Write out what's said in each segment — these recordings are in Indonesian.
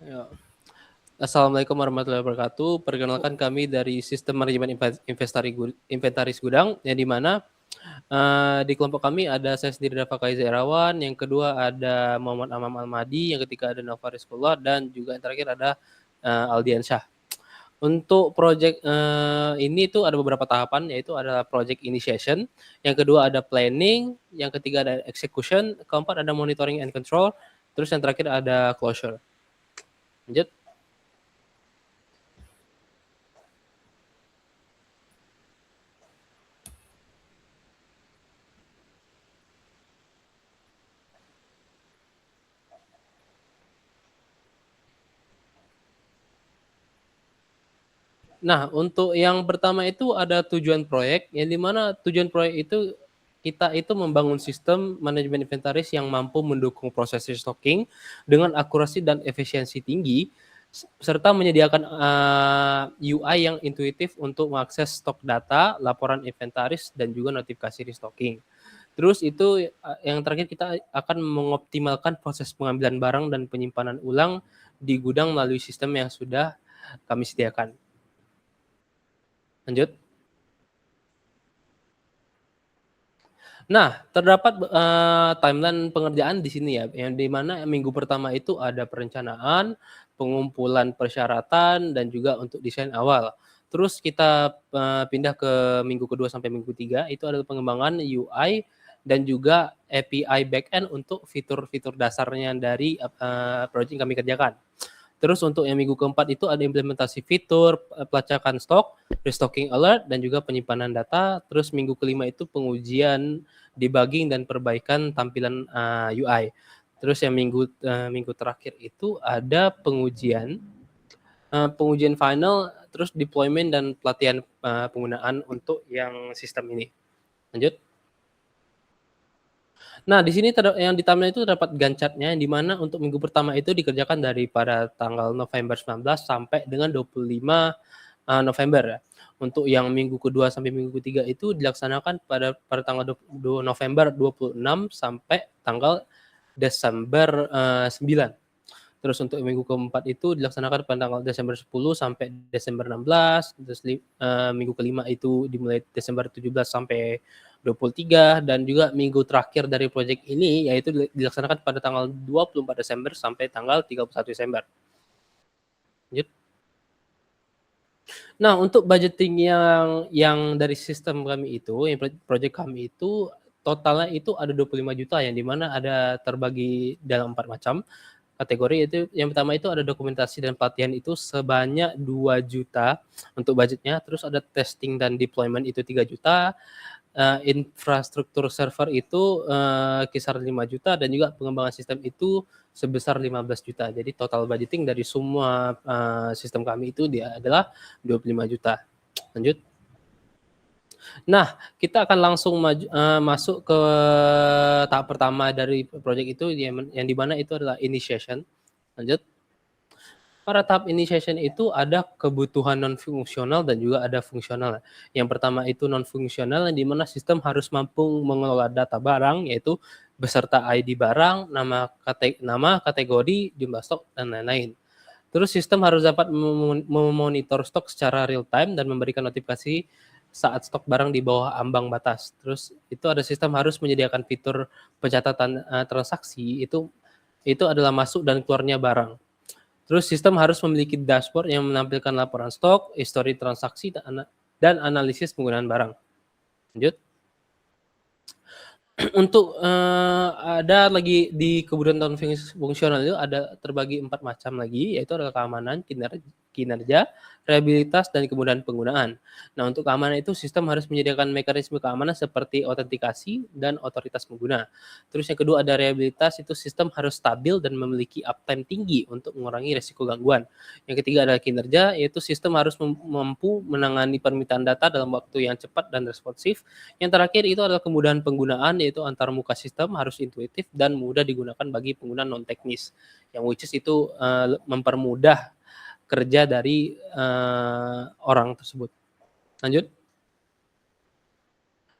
Ya. Assalamualaikum warahmatullahi wabarakatuh. Perkenalkan kami dari Sistem Manajemen Inventaris Gudang, yang di mana di kelompok kami ada saya sendiri Dafa Kaiza Irawan, yang kedua ada Muhammad Amam Almadi, yang ketiga ada Nova Rizqullah, dan juga yang terakhir ada Aldiansyah. Untuk project ini tuh ada beberapa tahapan, yaitu adalah project initiation, yang kedua ada planning, yang ketiga ada execution, keempat ada monitoring and control, terus yang terakhir ada closure. Lanjut. Nah, untuk yang pertama itu ada tujuan proyek, yang di mana tujuan proyek itu kita itu membangun sistem manajemen inventaris yang mampu mendukung proses restocking dengan akurasi dan efisiensi tinggi, serta menyediakan UI yang intuitif untuk mengakses stok data, laporan inventaris, dan juga notifikasi restocking. Terus itu yang terakhir kita akan mengoptimalkan proses pengambilan barang dan penyimpanan ulang di gudang melalui sistem yang sudah kami sediakan. Lanjut. Nah, terdapat timeline pengerjaan di sini ya, yang di mana minggu pertama itu ada perencanaan, pengumpulan persyaratan, dan juga untuk desain awal. Terus kita pindah ke minggu kedua sampai minggu ketiga itu adalah pengembangan UI dan juga API backend untuk fitur-fitur dasarnya dari project yang kami kerjakan. Terus untuk yang minggu keempat itu ada implementasi fitur, pelacakan stok, restocking alert, dan juga penyimpanan data. Terus minggu kelima itu pengujian, debugging, dan perbaikan tampilan UI. Terus yang minggu terakhir itu ada pengujian final, terus deployment dan pelatihan penggunaan untuk yang sistem ini. Lanjut. Nah, di sini yang di timeline itu terdapat Gantt chart-nya, yang di mana untuk minggu pertama itu dikerjakan dari pada tanggal November 19 sampai dengan 25 November ya. Untuk yang minggu kedua sampai minggu ketiga itu dilaksanakan pada tanggal November 26 sampai tanggal Desember 9. Terus untuk minggu keempat itu dilaksanakan pada tanggal Desember 10 sampai Desember 16. Terus minggu kelima itu dimulai Desember 17 sampai 23, dan juga minggu terakhir dari proyek ini yaitu dilaksanakan pada tanggal 24 Desember sampai tanggal 31 Desember. Lanjut. Nah, untuk budgeting yang dari sistem kami itu, yang proyek kami itu totalnya itu ada 25 juta, yang di mana ada terbagi dalam 4 macam kategori. Itu yang pertama itu ada dokumentasi dan pelatihan itu sebanyak 2 juta untuk budgetnya, terus ada testing dan deployment itu 3 juta, infrastruktur server itu kisar 5 juta, dan juga pengembangan sistem itu sebesar 15 juta. Jadi total budgeting dari semua sistem kami itu dia adalah 25 juta. Lanjut. Nah, kita akan langsung masuk ke tahap pertama dari proyek itu yang di mana itu adalah initiation. Lanjut. Pada tahap initiation itu ada kebutuhan non fungsional dan juga ada fungsional. Yang pertama itu non fungsional, yang di mana sistem harus mampu mengelola data barang, yaitu beserta ID barang, nama, kategori, jumlah stok, dan lain-lain. Terus sistem harus dapat memonitor stok secara real time dan memberikan notifikasi saat stok barang di bawah ambang batas. Terus itu ada sistem harus menyediakan fitur pencatatan transaksi, itu adalah masuk dan keluarnya barang. Terus sistem harus memiliki dashboard yang menampilkan laporan stok, histori transaksi, dan analisis penggunaan barang. Lanjut. Untuk ada lagi di kebutuhan non fungsional itu ada terbagi 4 macam lagi, yaitu adalah keamanan, kinerja, rehabilitas, dan kemudahan penggunaan. Nah, untuk keamanan itu sistem harus menyediakan mekanisme keamanan seperti autentikasi dan otoritas pengguna. Terus yang kedua ada rehabilitas, itu sistem harus stabil dan memiliki uptime tinggi untuk mengurangi risiko gangguan. Yang ketiga adalah kinerja, yaitu sistem harus mampu menangani permintaan data dalam waktu yang cepat dan responsif. Yang terakhir itu adalah kemudahan penggunaan, yaitu antar muka sistem harus intuitif dan mudah digunakan bagi pengguna non teknis. Yang which is itu mempermudah kerja dari orang tersebut. Lanjut.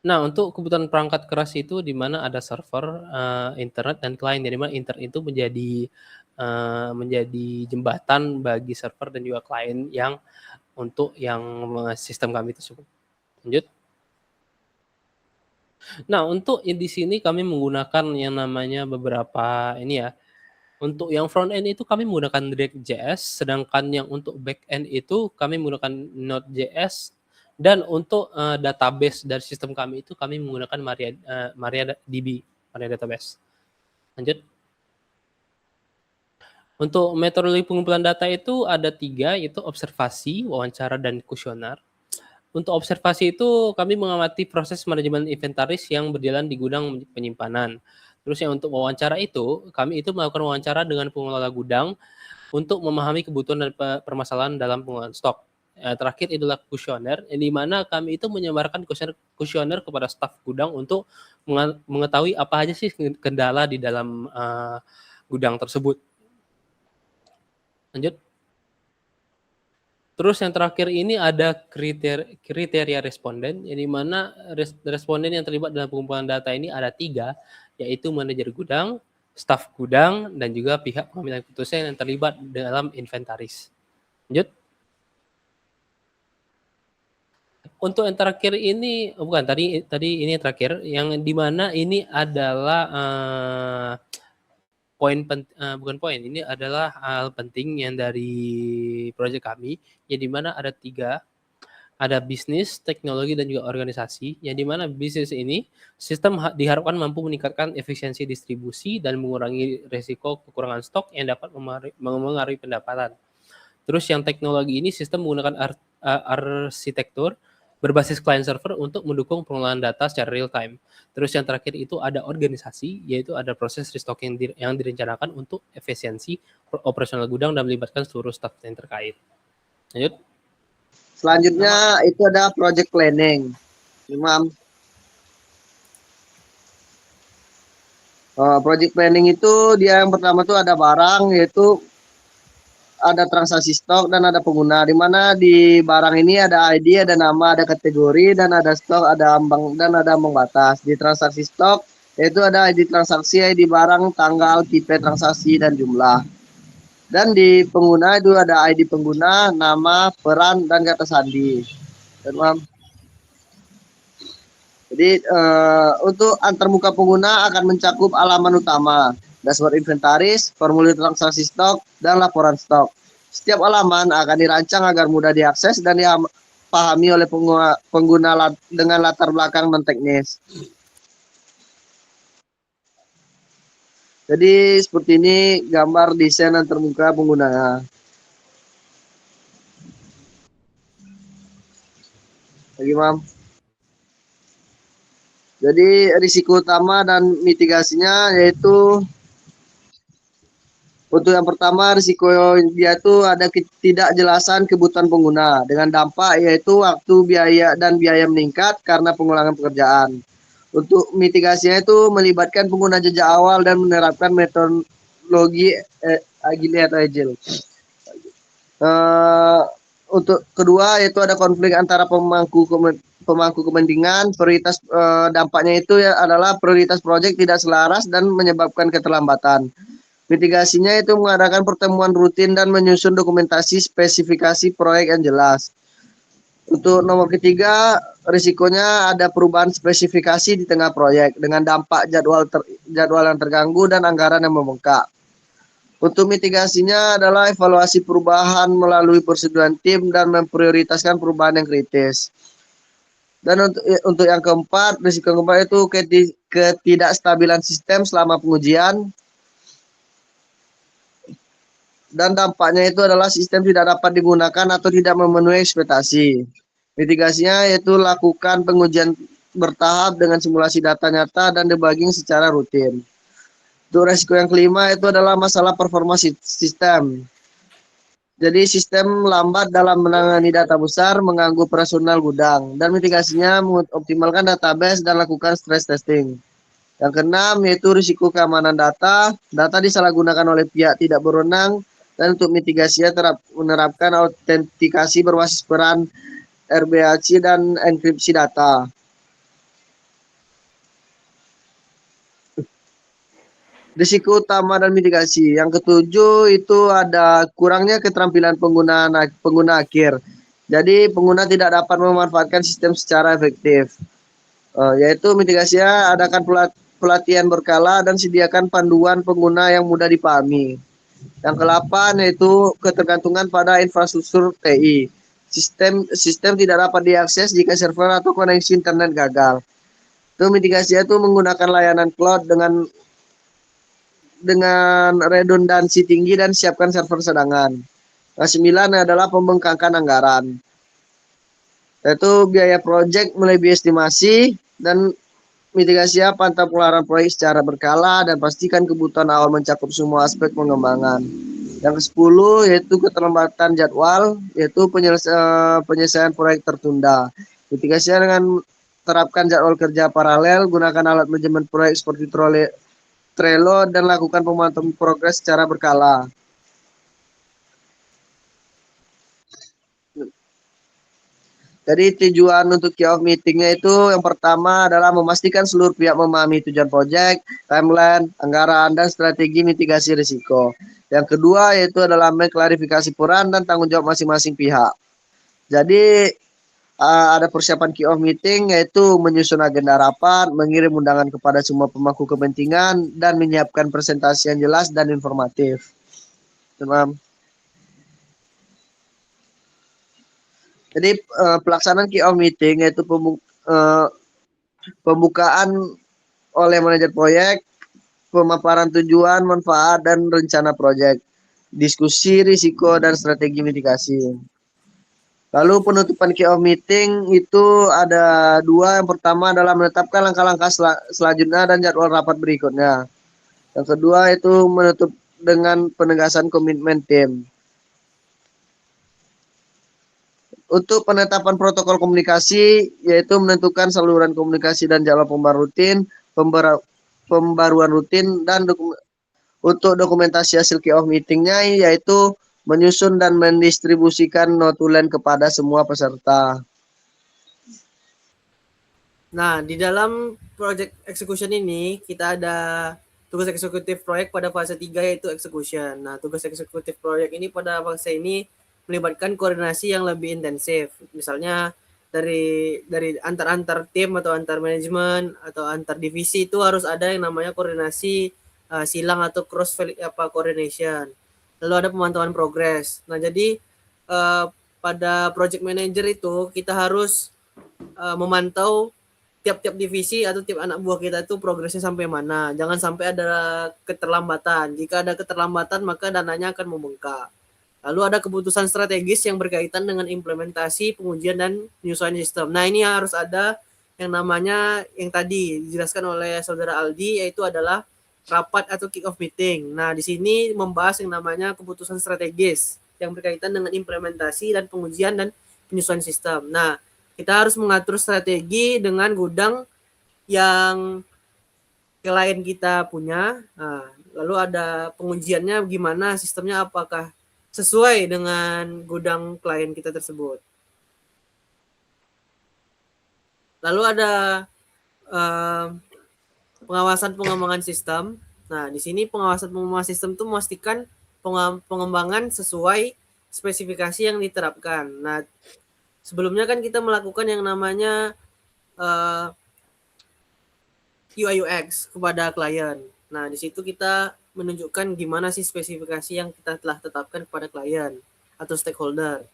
Nah, untuk kebutuhan perangkat keras itu di mana ada server, internet, dan klien. Di mana internet itu menjadi menjadi jembatan bagi server dan juga klien yang untuk yang sistem kami tersebut. Lanjut. Nah, untuk di sini kami menggunakan yang namanya beberapa ini ya, untuk yang front end itu kami menggunakan React.js, sedangkan yang untuk back end itu kami menggunakan Node.js, dan untuk, database dari sistem kami itu kami menggunakan MariaDB, Maria Database. Lanjut. Untuk metodologi pengumpulan data itu ada 3, yaitu observasi, wawancara, dan kuesioner. Untuk observasi itu kami mengamati proses manajemen inventaris yang berjalan di gudang penyimpanan. Terus yang untuk wawancara itu, kami itu melakukan wawancara dengan pengelola gudang untuk memahami kebutuhan dan permasalahan dalam pengelolaan stok. Terakhir itulah kuesioner, yang di mana kami itu menyebarkan kuesioner kepada staf gudang untuk mengetahui apa aja sih kendala di dalam gudang tersebut. Lanjut. Terus yang terakhir ini ada kriteria responden, yang di mana responden yang terlibat dalam pengumpulan data ini ada 3, yaitu manajer gudang, staf gudang, dan juga pihak pengambilan keputusan yang terlibat dalam inventaris. Lanjut. Untuk yang terakhir ini, bukan, tadi ini yang terakhir, yang di mana ini adalah bukan poin, ini adalah hal penting yang dari proyek kami, yang di mana ada 3, ada bisnis, teknologi, dan juga organisasi, yang di mana bisnis ini, sistem diharapkan mampu meningkatkan efisiensi distribusi dan mengurangi risiko kekurangan stok yang dapat memengaruhi pendapatan. Terus yang teknologi ini, sistem menggunakan arsitektur berbasis client server untuk mendukung pengelolaan data secara real time. Terus yang terakhir itu ada organisasi, yaitu ada proses restocking yang direncanakan untuk efisiensi operasional gudang dan melibatkan seluruh staf yang terkait. Lanjut. Selanjutnya itu ada project planning. Imam. Project planning itu dia yang pertama tuh ada barang, yaitu ada transaksi stok dan ada pengguna, di mana di barang ini ada ID, ada nama, ada kategori, dan ada stok, ada ambang, dan ada ambang batas. Di transaksi stok yaitu ada ID transaksi, ID barang, tanggal, tipe transaksi, dan jumlah. Dan di pengguna itu ada ID pengguna, nama, peran, dan kata sandi. Dan, jadi untuk antarmuka pengguna akan mencakup halaman utama, dashboard inventaris, formulir transaksi stok, dan laporan stok. Setiap halaman akan dirancang agar mudah diakses dan dipahami oleh pengguna dengan latar belakang non-teknis. Jadi seperti ini gambar desain antarmuka pengguna. Lagi, Mam. Jadi risiko utama dan mitigasinya yaitu untuk yang pertama, risiko dia itu ada ketidakjelasan kebutuhan pengguna dengan dampak yaitu waktu, biaya, dan biaya meningkat karena pengulangan pekerjaan. Untuk mitigasinya itu melibatkan pengguna jejak awal dan menerapkan metodologi agile. Untuk kedua yaitu ada konflik antara pemangku kepentingan. Prioritas dampaknya itu adalah prioritas proyek tidak selaras dan menyebabkan keterlambatan. Mitigasinya itu mengadakan pertemuan rutin dan menyusun dokumentasi spesifikasi proyek yang jelas. Untuk nomor ketiga, risikonya ada perubahan spesifikasi di tengah proyek dengan dampak jadwal yang terganggu dan anggaran yang membengkak. Untuk mitigasinya adalah evaluasi perubahan melalui persetujuan tim dan memprioritaskan perubahan yang kritis. Dan untuk yang keempat, risiko keempat itu ketidakstabilan sistem selama pengujian. Dan dampaknya itu adalah sistem tidak dapat digunakan atau tidak memenuhi ekspektasi. Mitigasinya yaitu lakukan pengujian bertahap dengan simulasi data nyata dan debugging secara rutin. Untuk resiko yang kelima itu adalah masalah performa sistem. Jadi sistem lambat dalam menangani data besar, mengganggu operasional gudang, dan mitigasinya mengoptimalkan database dan lakukan stress testing. Yang keenam yaitu risiko keamanan data. Data disalahgunakan oleh pihak tidak berwenang. Dan untuk mitigasinya menerapkan autentikasi berbasis peran RBAC dan enkripsi data. Risiko utama dan mitigasi. Yang ketujuh itu ada kurangnya keterampilan pengguna akhir. Jadi pengguna tidak dapat memanfaatkan sistem secara efektif. Yaitu mitigasinya adakan pelatihan berkala dan sediakan panduan pengguna yang mudah dipahami. Yang ke-8 yaitu ketergantungan pada infrastruktur TI. Sistem tidak dapat diakses jika server atau koneksi internet gagal. Itu mitigasinya itu menggunakan layanan cloud dengan redundansi tinggi dan siapkan server cadangan. Nah, 9 adalah pembengkakan anggaran. Yaitu biaya proyek melebihi estimasi dan mitigasinya pantau pengeluaran proyek secara berkala dan pastikan kebutuhan awal mencakup semua aspek pengembangan. Yang ke-10 yaitu keterlambatan jadwal, yaitu penyelesaian proyek tertunda. Mitigasinya dengan terapkan jadwal kerja paralel, gunakan alat manajemen proyek seperti Trello dan lakukan pemantauan progres secara berkala. Jadi tujuan untuk kick-off meetingnya itu yang pertama adalah memastikan seluruh pihak memahami tujuan proyek, timeline, anggaran, dan strategi mitigasi risiko. Yang kedua yaitu adalah mengklarifikasi peran dan tanggung jawab masing-masing pihak. Jadi ada persiapan kick-off meeting yaitu menyusun agenda rapat, mengirim undangan kepada semua pemangku kepentingan, dan menyiapkan presentasi yang jelas dan informatif. Teman. Jadi pelaksanaan kick-off meeting yaitu pembukaan oleh manajer proyek, pemaparan tujuan, manfaat, dan rencana proyek, diskusi risiko dan strategi mitigasi. Lalu penutupan kick-off meeting itu ada dua. Yang pertama adalah menetapkan langkah-langkah selanjutnya dan jadwal rapat berikutnya. Yang kedua itu menutup dengan penegasan komitmen tim. Untuk penetapan protokol komunikasi, yaitu menentukan saluran komunikasi dan jadwal pembaruan rutin, dan untuk dokumentasi hasil kick-off meetingnya, yaitu menyusun dan mendistribusikan notulen kepada semua peserta. Nah, di dalam project execution ini, kita ada tugas eksekutif proyek pada fase 3 yaitu execution. Nah, tugas eksekutif proyek ini pada fase ini melibatkan koordinasi yang lebih intensif. Misalnya dari antar tim atau antar manajemen atau antar divisi itu harus ada yang namanya koordinasi silang atau cross coordination. Lalu ada pemantauan progres. Nah, jadi pada project manager itu kita harus memantau tiap-tiap divisi atau tiap anak buah kita itu progresnya sampai mana. Jangan sampai ada keterlambatan. Jika ada keterlambatan maka dananya akan membengkak. Lalu ada keputusan strategis yang berkaitan dengan implementasi, pengujian, dan penyesuaian sistem. Nah, ini harus ada yang namanya yang tadi dijelaskan oleh saudara Aldi, yaitu adalah rapat atau kick-off meeting. Nah, di sini membahas yang namanya keputusan strategis yang berkaitan dengan implementasi dan pengujian dan penyesuaian sistem. Nah, kita harus mengatur strategi dengan gudang yang klien kita punya. Nah, lalu ada pengujiannya gimana, sistemnya apakah sesuai dengan gudang klien kita tersebut. Lalu ada pengawasan pengembangan sistem. Nah, di sini pengawasan pengembangan sistem itu memastikan pengembangan sesuai spesifikasi yang diterapkan. Nah, sebelumnya kan kita melakukan yang namanya UI UX kepada klien. Nah, di situ kita menunjukkan gimana sih spesifikasi yang kita telah tetapkan kepada klien atau stakeholder.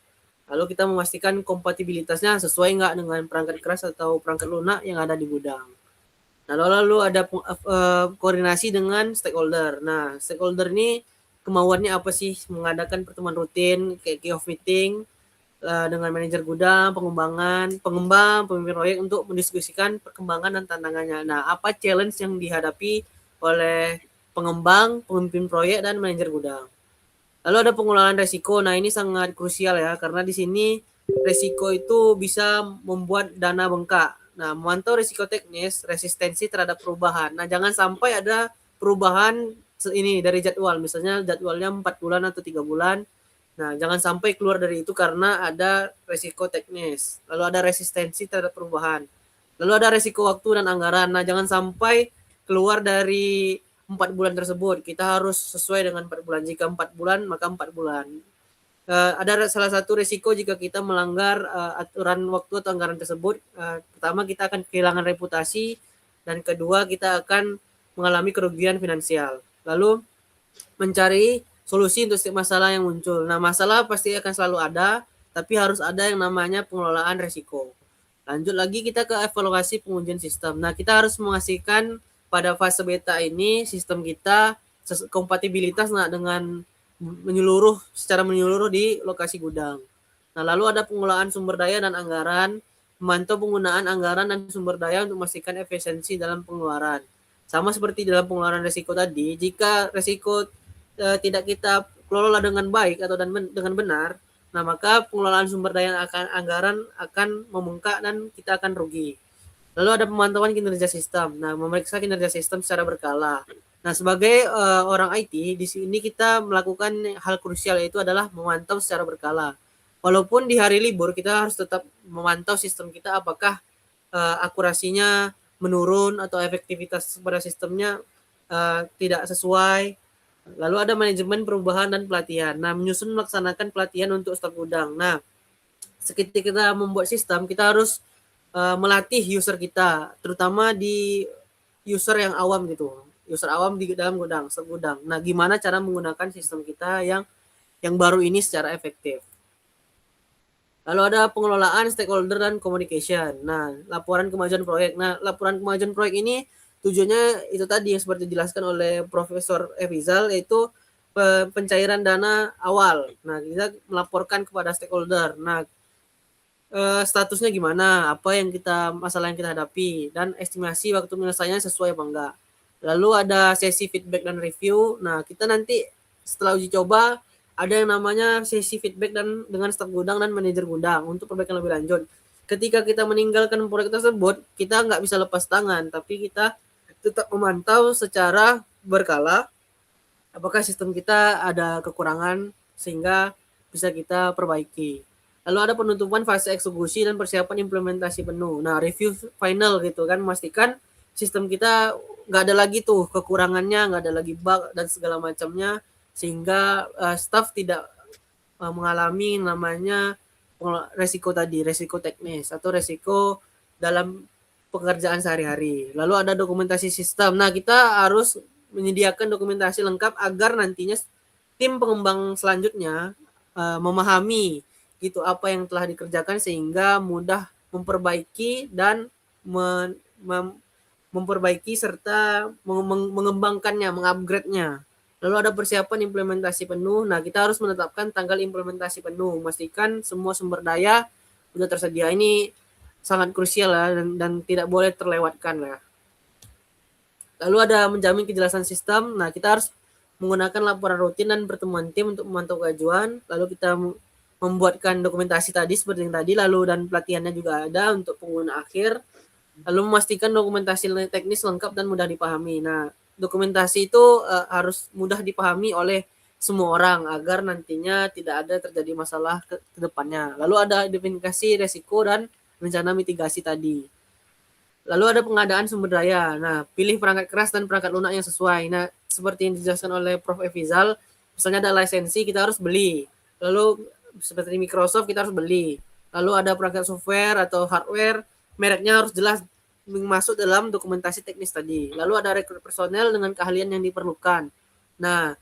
Lalu kita memastikan kompatibilitasnya sesuai nggak dengan perangkat keras atau perangkat lunak yang ada di gudang. Nah, lalu ada koordinasi dengan stakeholder. Nah, stakeholder ini kemauannya apa sih? Mengadakan pertemuan rutin, kayak kick-off meeting, dengan manajer gudang, pengembang, pemimpin proyek untuk mendiskusikan perkembangan dan tantangannya. Nah, apa challenge yang dihadapi oleh pengembang, pemimpin proyek, dan manajer gudang. Lalu ada pengelolaan resiko. Nah, ini sangat krusial ya, karena di sini resiko itu bisa membuat dana bengkak. Nah, memantau risiko teknis, resistensi terhadap perubahan. Nah, jangan sampai ada perubahan ini dari jadwal. Misalnya jadwalnya 4 bulan atau 3 bulan. Nah, jangan sampai keluar dari itu karena ada resiko teknis. Lalu ada resistensi terhadap perubahan. Lalu ada resiko waktu dan anggaran. Nah, jangan sampai keluar dari 4 bulan tersebut. Kita harus sesuai dengan 4 bulan. Jika 4 bulan, maka 4 bulan. Ada salah satu risiko jika kita melanggar aturan waktu atau anggaran tersebut. Pertama, kita akan kehilangan reputasi, dan kedua, kita akan mengalami kerugian finansial. Lalu mencari solusi untuk setiap masalah yang muncul. Nah, masalah pasti akan selalu ada, tapi harus ada yang namanya pengelolaan risiko. Lanjut lagi kita ke evaluasi pengujian sistem. Nah, kita harus memastikan pada fase beta ini sistem kita kompatibilitas dengan secara menyeluruh di lokasi gudang. Nah, lalu ada pengelolaan sumber daya dan anggaran, memantau penggunaan anggaran dan sumber daya untuk memastikan efisiensi dalam pengeluaran. Sama seperti dalam pengeluaran risiko tadi, jika risiko tidak kita kelola dengan baik atau dengan benar, nah maka pengelolaan sumber daya anggaran akan membengkak dan kita akan rugi. Lalu ada pemantauan kinerja sistem. Nah, memeriksa kinerja sistem secara berkala. Nah, sebagai orang IT, di sini kita melakukan hal krusial, yaitu adalah memantau secara berkala. Walaupun di hari libur, kita harus tetap memantau sistem kita apakah akurasinya menurun atau efektivitas pada sistemnya tidak sesuai. Lalu ada manajemen perubahan dan pelatihan. Nah, menyusun melaksanakan pelatihan untuk staf gudang. Nah, ketika kita membuat sistem, kita harus melatih user kita, terutama di user yang awam gitu. User awam di dalam staf gudang. Nah, gimana cara menggunakan sistem kita yang baru ini secara efektif. Lalu ada pengelolaan stakeholder dan communication. Nah, laporan kemajuan proyek. Nah, laporan kemajuan proyek ini tujuannya itu tadi yang seperti dijelaskan oleh Profesor Efizal, yaitu pencairan dana awal. Nah, kita melaporkan kepada stakeholder. Nah, statusnya gimana, masalah yang kita hadapi, dan estimasi waktu penyelesaiannya sesuai apa enggak. Lalu ada sesi feedback dan review. Nah, kita nanti setelah uji coba ada yang namanya sesi feedback dengan staf gudang dan manajer gudang untuk perbaikan lebih lanjut. Ketika kita meninggalkan proyek tersebut, kita nggak bisa lepas tangan, tapi kita tetap memantau secara berkala apakah sistem kita ada kekurangan sehingga bisa kita perbaiki. Lalu ada penutupan fase eksekusi dan persiapan implementasi penuh. Nah, review final gitu kan, memastikan sistem kita nggak ada lagi tuh kekurangannya, nggak ada lagi bug dan segala macamnya, sehingga staff tidak mengalami namanya resiko teknis atau resiko dalam pekerjaan sehari-hari. Lalu ada dokumentasi sistem. Nah, kita harus menyediakan dokumentasi lengkap agar nantinya tim pengembang selanjutnya memahami gitu apa yang telah dikerjakan, sehingga mudah memperbaiki dan memperbaiki serta mengembangkannya, mengupgrade-nya. Lalu ada persiapan implementasi penuh. Nah, kita harus menetapkan tanggal implementasi penuh, memastikan semua sumber daya sudah tersedia. Ini sangat krusial ya, dan tidak boleh terlewatkan ya. Lalu ada menjamin kejelasan sistem. Nah, kita harus menggunakan laporan rutin dan pertemuan tim untuk memantau kemajuan. Lalu kita membuatkan dokumentasi tadi seperti yang tadi, lalu dan pelatihannya juga ada untuk pengguna akhir. Lalu memastikan dokumentasi teknis lengkap dan mudah dipahami. Nah, dokumentasi itu harus mudah dipahami oleh semua orang agar nantinya tidak ada terjadi masalah ke depannya. Lalu ada identifikasi resiko dan rencana mitigasi tadi. Lalu ada pengadaan sumber daya. Nah, pilih perangkat keras dan perangkat lunak yang sesuai. Nah, seperti yang dijelaskan oleh Prof. Efizal, misalnya ada lisensi, kita harus beli. Lalu seperti Microsoft, kita harus beli. Lalu ada perangkat software atau hardware, mereknya harus jelas masuk dalam dokumentasi teknis tadi. Lalu ada rekrut personel dengan keahlian yang diperlukan. Nah,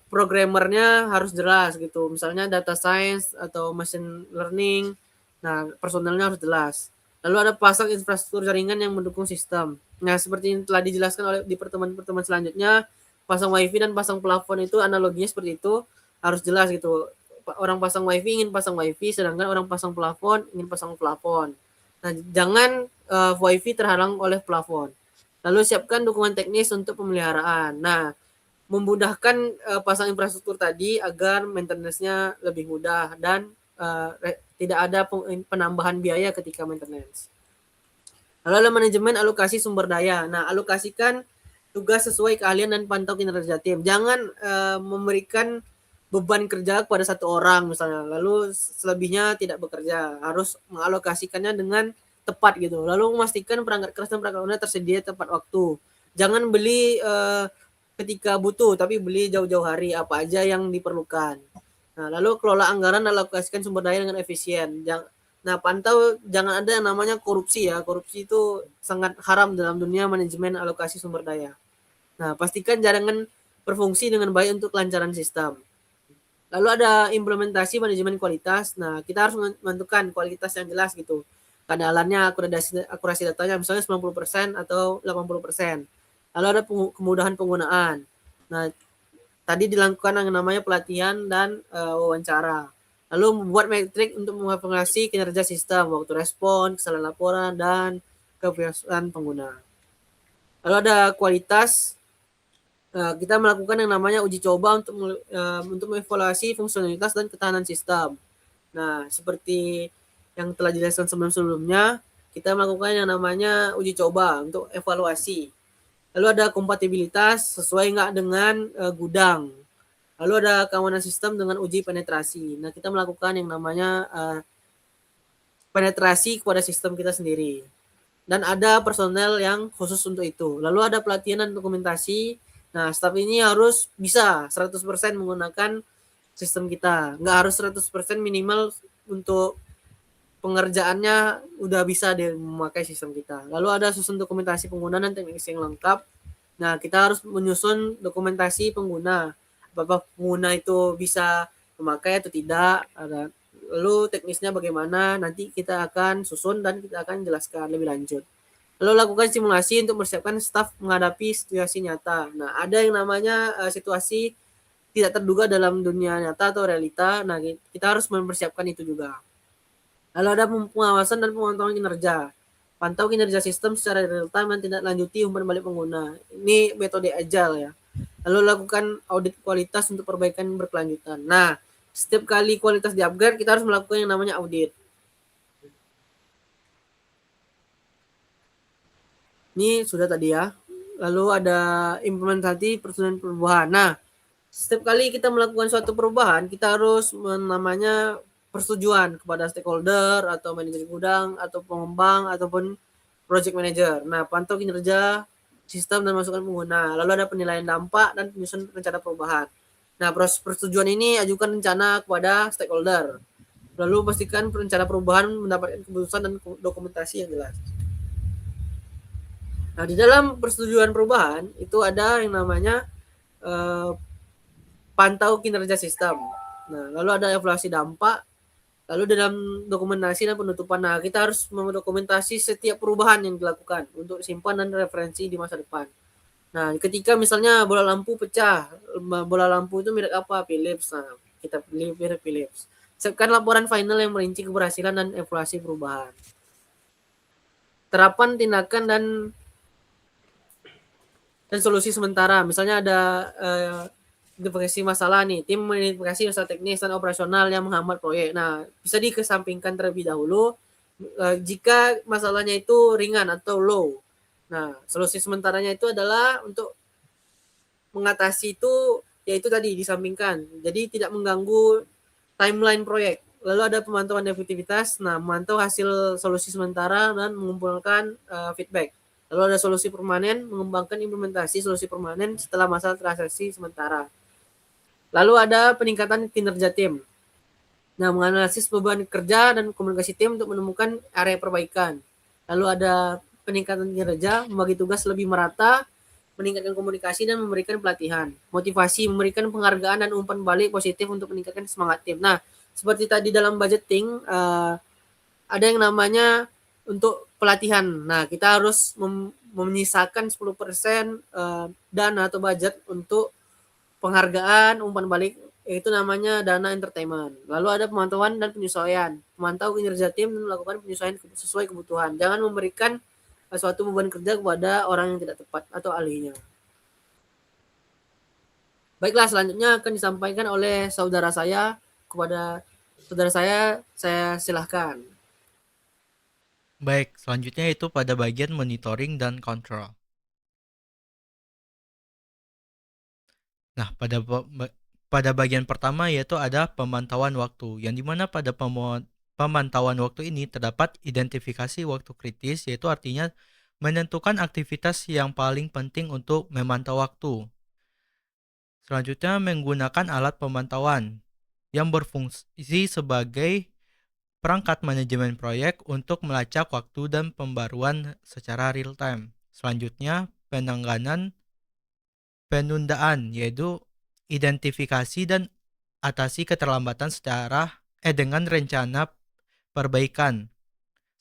programmernya harus jelas gitu. Misalnya data science atau machine learning. Nah, personelnya harus jelas. Lalu ada pasang infrastruktur jaringan yang mendukung sistem. Nah, seperti yang telah dijelaskan oleh di pertemuan-pertemuan selanjutnya, pasang wifi dan pasang plafon itu analoginya seperti itu, harus jelas gitu. Orang pasang wifi ingin pasang wifi, sedangkan orang pasang plafon ingin pasang plafon. Nah, jangan wifi terhalang oleh plafon. Lalu siapkan dukungan teknis untuk pemeliharaan. Nah, memudahkan pasang infrastruktur tadi agar maintenance-nya lebih mudah dan tidak ada penambahan biaya ketika maintenance. Lalu ada manajemen alokasi sumber daya. Nah, alokasikan tugas sesuai keahlian dan pantau kinerja tim. Jangan memberikan beban kerja kepada satu orang misalnya, lalu selebihnya tidak bekerja. Harus mengalokasikannya dengan tepat gitu. Lalu memastikan perangkat keras dan perangkat lunak tersedia tepat waktu. jangan beli ketika butuh, tapi beli jauh-jauh hari apa aja yang diperlukan. Nah, lalu kelola anggaran dan alokasikan sumber daya dengan efisien. Nah, pantau jangan ada yang namanya korupsi ya. Korupsi itu sangat haram dalam dunia manajemen alokasi sumber daya. Nah, pastikan jaringan berfungsi dengan baik untuk kelancaran sistem. Lalu ada implementasi manajemen kualitas. Nah, kita harus menentukan kualitas yang jelas gitu. Keandalannya, akurasi datanya misalnya 90% atau 80%. Lalu ada kemudahan penggunaan. Nah, tadi dilakukan yang namanya pelatihan dan wawancara. Lalu membuat metrik untuk mengevaluasi kinerja sistem, waktu respon, kesalahan laporan, dan kepuasan pengguna. Lalu ada kualitas. Kita melakukan yang namanya uji coba untuk mengevaluasi fungsionalitas dan ketahanan sistem. Nah, seperti yang telah dijelaskan sebelumnya, kita melakukan yang namanya uji coba untuk evaluasi. Lalu ada kompatibilitas sesuai nggak dengan gudang. Lalu ada keamanan sistem dengan uji penetrasi. Nah, kita melakukan yang namanya penetrasi kepada sistem kita sendiri. Dan ada personel yang khusus untuk itu. Lalu ada pelatihan dan dokumentasi. Nah, staff ini harus bisa 100% menggunakan sistem kita. Nggak harus 100% minimal untuk pengerjaannya udah bisa memakai sistem kita. Lalu ada susun dokumentasi penggunaan dan teknis yang lengkap. Nah, kita harus menyusun dokumentasi pengguna. Apakah pengguna itu bisa memakai atau tidak. Lalu teknisnya bagaimana, nanti kita akan susun dan kita akan jelaskan lebih lanjut. Lalu lakukan simulasi untuk mempersiapkan staf menghadapi situasi nyata. Nah, ada yang namanya situasi tidak terduga dalam dunia nyata atau realita. Nah, kita harus mempersiapkan itu juga. Lalu ada pengawasan dan pemantauan kinerja. Pantau kinerja sistem secara real time dan tidak lanjuti umpan balik pengguna. Ini metode agile ya. Lalu lakukan audit kualitas untuk perbaikan berkelanjutan. Nah, setiap kali kualitas di-upgrade, kita harus melakukan yang namanya audit. Ini sudah tadi ya. Lalu ada implementasi persetujuan perubahan. Nah, setiap kali kita melakukan suatu perubahan, kita harus namanya persetujuan kepada stakeholder atau manajer gudang atau pengembang ataupun project manager. Nah, pantau kinerja sistem dan masukan pengguna. Lalu ada penilaian dampak dan penyusunan rencana perubahan. Nah, proses persetujuan ini ajukan rencana kepada stakeholder. Lalu pastikan rencana perubahan mendapatkan keputusan dan dokumentasi yang jelas. Nah, di dalam persetujuan perubahan itu ada yang namanya pantau kinerja sistem. Nah, lalu ada evaluasi dampak, lalu dalam dokumentasi dan penutupan. Nah, kita harus mendokumentasi setiap perubahan yang dilakukan untuk simpan dan referensi di masa depan. Nah, ketika misalnya bola lampu pecah, bola lampu itu merek apa? Philips. Nah, kita pilih merek Philips. Siapkan laporan final yang merinci keberhasilan dan evaluasi perubahan. Terapan tindakan dan solusi sementara. Misalnya ada identifikasi masalah nih, tim mengidentifikasi masalah teknis dan operasional yang menghambat proyek. Nah, bisa dikesampingkan terlebih dahulu jika masalahnya itu ringan atau low. Nah, solusi sementaranya itu adalah untuk mengatasi itu, yaitu tadi disampingkan. Jadi tidak mengganggu timeline proyek. Lalu ada pemantauan efektivitas. Nah, memantau hasil solusi sementara dan mengumpulkan feedback. Lalu ada solusi permanen, mengembangkan implementasi solusi permanen setelah masa transaksi sementara. Lalu ada peningkatan kinerja tim. Nah, menganalisis beban kerja dan komunikasi tim untuk menemukan area perbaikan. Lalu ada peningkatan kinerja, membagi tugas lebih merata, meningkatkan komunikasi dan memberikan pelatihan. Motivasi, memberikan penghargaan dan umpan balik positif untuk meningkatkan semangat tim. Nah, seperti tadi dalam budgeting, ada yang namanya untuk pelatihan. Nah, kita harus menyisakan 10% dana atau budget untuk penghargaan, umpan balik, yaitu namanya dana entertainment. Lalu ada pemantauan dan penyesuaian. Memantau kinerja tim dan melakukan penyesuaian sesuai kebutuhan. Jangan memberikan suatu beban kerja kepada orang yang tidak tepat atau ahlinya. Baiklah, selanjutnya akan disampaikan oleh saudara saya. Kepada saudara saya silahkan. Baik, selanjutnya itu pada bagian monitoring dan kontrol. Nah, pada bagian pertama yaitu ada pemantauan waktu, yang dimana pada pemantauan waktu ini terdapat identifikasi waktu kritis, yaitu artinya Menentukan aktivitas yang paling penting untuk memantau waktu. Selanjutnya, menggunakan alat pemantauan yang berfungsi sebagai perangkat manajemen proyek untuk melacak waktu dan pembaruan secara real time. Selanjutnya, penundaan, yaitu identifikasi dan atasi keterlambatan dengan rencana perbaikan.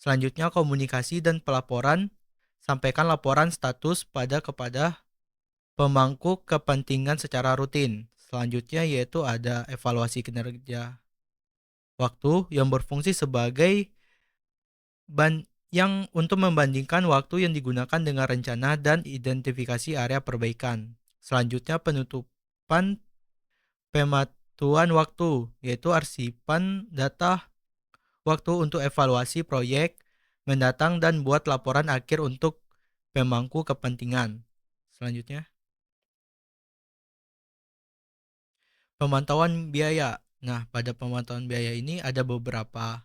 Selanjutnya, komunikasi dan pelaporan. Sampaikan laporan status kepada pemangku kepentingan secara rutin. Selanjutnya yaitu ada evaluasi kinerja waktu yang berfungsi sebagai yang untuk membandingkan waktu yang digunakan dengan rencana dan identifikasi area perbaikan. Selanjutnya penutupan pemetuan waktu, yaitu arsipan data waktu untuk evaluasi proyek mendatang dan buat laporan akhir untuk pemangku kepentingan. Selanjutnya, pemantauan biaya. Nah, pada pemantauan biaya ini ada beberapa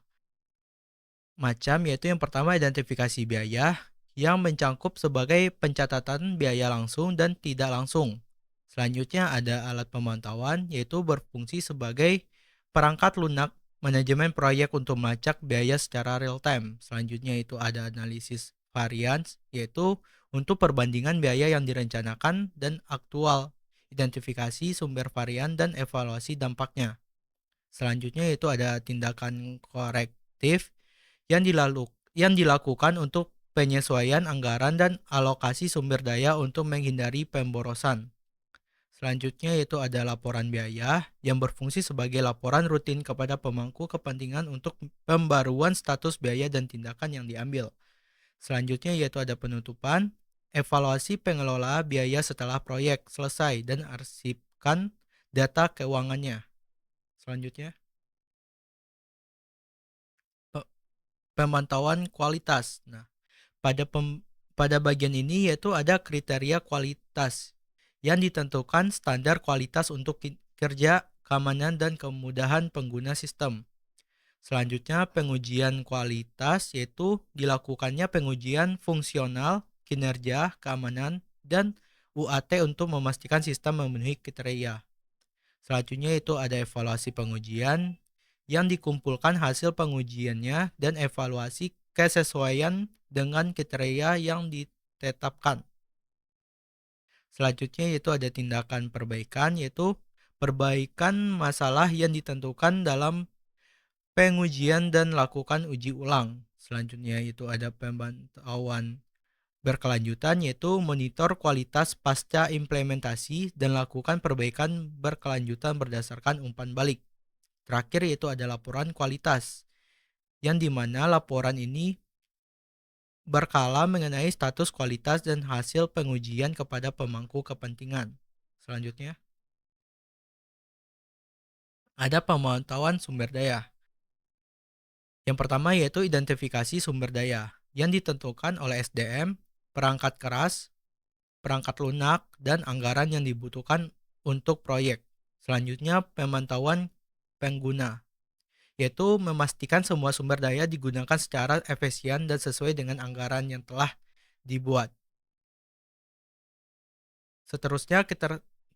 macam, yaitu yang pertama identifikasi biaya yang mencakup sebagai pencatatan biaya langsung dan tidak langsung. Selanjutnya ada alat pemantauan, yaitu berfungsi sebagai perangkat lunak manajemen proyek untuk melacak biaya secara real time. Selanjutnya itu ada analisis varians, yaitu untuk perbandingan biaya yang direncanakan dan aktual, identifikasi sumber varian dan evaluasi dampaknya. Selanjutnya itu ada tindakan korektif yang dilakukan untuk penyesuaian anggaran dan alokasi sumber daya untuk menghindari pemborosan. Selanjutnya yaitu ada laporan biaya yang berfungsi sebagai laporan rutin kepada pemangku kepentingan untuk pembaruan status biaya dan tindakan yang diambil. Selanjutnya yaitu ada penutupan, evaluasi pengelola biaya setelah proyek selesai dan arsipkan data keuangannya. Selanjutnya, pemantauan kualitas. Nah, pada bagian ini yaitu ada kriteria kualitas yang ditentukan standar kualitas untuk kerja, keamanan, dan kemudahan pengguna sistem. Selanjutnya, pengujian kualitas yaitu dilakukannya pengujian fungsional, kinerja, keamanan, dan UAT untuk memastikan sistem memenuhi kriteria. Selanjutnya itu ada evaluasi pengujian yang dikumpulkan hasil pengujiannya dan evaluasi kesesuaian dengan kriteria yang ditetapkan. Selanjutnya yaitu ada tindakan perbaikan, yaitu perbaikan masalah yang ditentukan dalam pengujian dan lakukan uji ulang. Selanjutnya itu ada pemantauan berkelanjutan, yaitu monitor kualitas pasca implementasi dan lakukan perbaikan berkelanjutan berdasarkan umpan balik. Terakhir yaitu ada laporan kualitas, yang dimana laporan ini berkala mengenai status kualitas dan hasil pengujian kepada pemangku kepentingan. Selanjutnya, ada pemantauan sumber daya. Yang pertama yaitu identifikasi sumber daya, yang ditentukan oleh SDM, perangkat keras, perangkat lunak, dan anggaran yang dibutuhkan untuk proyek. Selanjutnya, pemantauan pengguna, yaitu memastikan semua sumber daya digunakan secara efisien dan sesuai dengan anggaran yang telah dibuat. Seterusnya,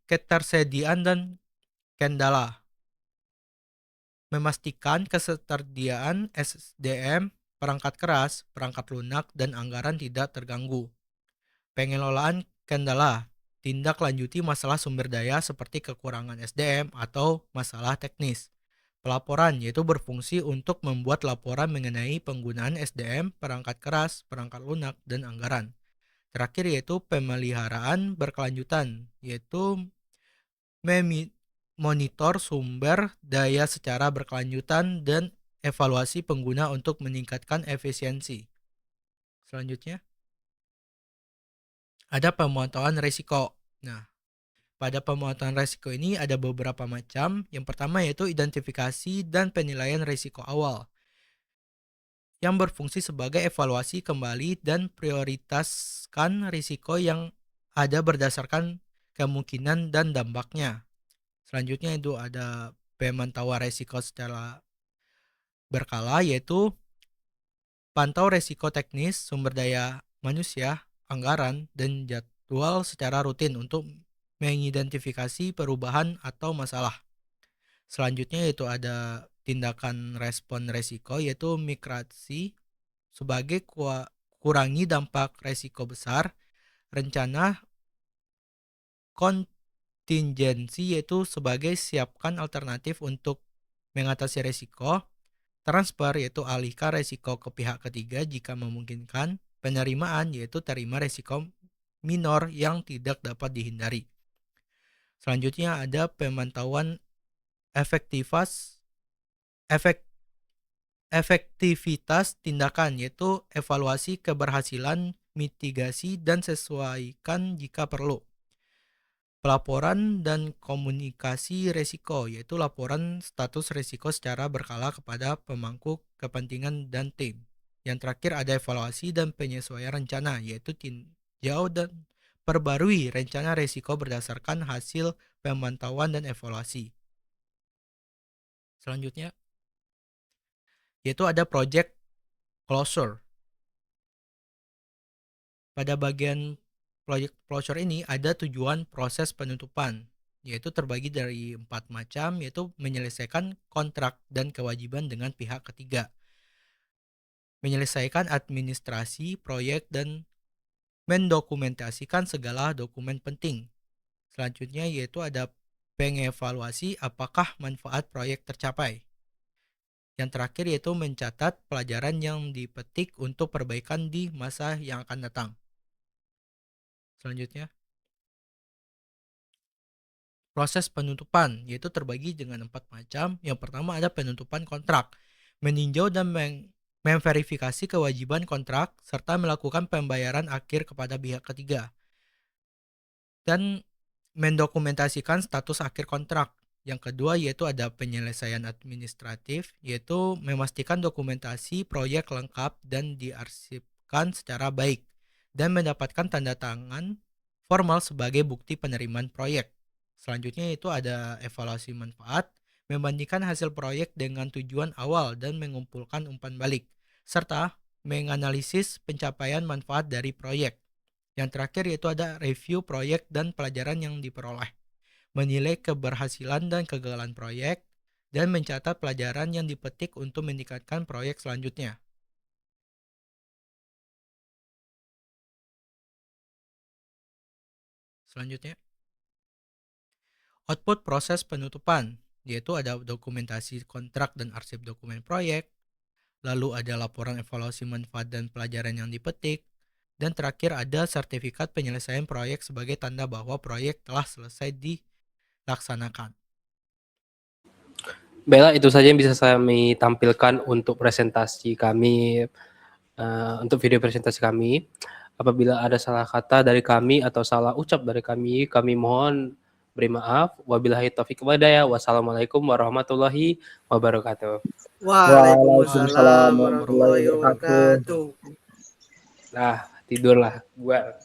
ketersediaan dan kendala. Memastikan ketersediaan SDM, perangkat keras, perangkat lunak, dan anggaran tidak terganggu. Pengelolaan kendala, tindak lanjuti masalah sumber daya seperti kekurangan SDM atau masalah teknis. Pelaporan yaitu berfungsi untuk membuat laporan mengenai penggunaan SDM, perangkat keras, perangkat lunak, dan anggaran. Terakhir yaitu pemeliharaan berkelanjutan, yaitu memonitor sumber daya secara berkelanjutan dan evaluasi pengguna untuk meningkatkan efisiensi. Selanjutnya, ada pemantauan risiko. Nah, pada pemantauan risiko ini ada beberapa macam. Yang pertama yaitu identifikasi dan penilaian risiko awal, yang berfungsi sebagai evaluasi kembali dan prioritaskan risiko yang ada berdasarkan kemungkinan dan dampaknya. Selanjutnya itu ada pemantauan risiko secara berkala, yaitu pantau risiko teknis, sumber daya manusia, anggaran, dan jadwal secara rutin untuk mengidentifikasi perubahan atau masalah. Selanjutnya yaitu ada tindakan respon resiko, yaitu migrasi sebagai kurangi dampak resiko besar, rencana kontingensi yaitu sebagai siapkan alternatif untuk mengatasi resiko, transfer yaitu alihkan resiko ke pihak ketiga jika memungkinkan, penerimaan yaitu terima resiko minor yang tidak dapat dihindari. Selanjutnya ada pemantauan efektivitas tindakan yaitu evaluasi keberhasilan mitigasi dan sesuaikan jika perlu. Pelaporan dan komunikasi risiko yaitu laporan status risiko secara berkala kepada pemangku kepentingan dan tim. Yang terakhir ada evaluasi dan penyesuaian rencana yaitu tinjau dan perbarui rencana risiko berdasarkan hasil pemantauan dan evaluasi. Selanjutnya yaitu ada project closure. Pada bagian project closure ini ada tujuan proses penutupan, yaitu terbagi dari 4 macam, yaitu menyelesaikan kontrak dan kewajiban dengan pihak ketiga, menyelesaikan administrasi proyek dan mendokumentasikan segala dokumen penting. Selanjutnya yaitu ada pengevaluasi apakah manfaat proyek tercapai. Yang terakhir yaitu mencatat pelajaran yang dipetik untuk perbaikan di masa yang akan datang. Selanjutnya, proses penutupan yaitu terbagi dengan 4 macam. Yang pertama ada penutupan kontrak, meninjau dan memverifikasi kewajiban kontrak serta melakukan pembayaran akhir kepada pihak ketiga dan mendokumentasikan status akhir kontrak. Yang kedua yaitu ada penyelesaian administratif, yaitu memastikan dokumentasi proyek lengkap dan diarsipkan secara baik dan mendapatkan tanda tangan formal sebagai bukti penerimaan proyek. Selanjutnya itu ada evaluasi manfaat, membandingkan hasil proyek dengan tujuan awal dan mengumpulkan umpan balik, serta menganalisis pencapaian manfaat dari proyek. Yang terakhir yaitu ada review proyek dan pelajaran yang diperoleh, menilai keberhasilan dan kegagalan proyek, dan mencatat pelajaran yang dipetik untuk meningkatkan proyek selanjutnya. Selanjutnya, output proses penutupan, yaitu ada dokumentasi kontrak dan arsip dokumen proyek, lalu ada laporan evaluasi manfaat dan pelajaran yang dipetik, dan terakhir ada sertifikat penyelesaian proyek sebagai tanda bahwa proyek telah selesai dilaksanakan. Baiklah, itu saja yang bisa kami tampilkan untuk presentasi kami, untuk video presentasi kami. Apabila ada salah kata dari kami atau salah ucap dari kami mohon beri maaf. Wabillahi taufiq wal hidayah. Wassalamualaikum warahmatullahi wabarakatuh. Waalaikumsalam warahmatullahi wabarakatuh. Nah, tidurlah gua.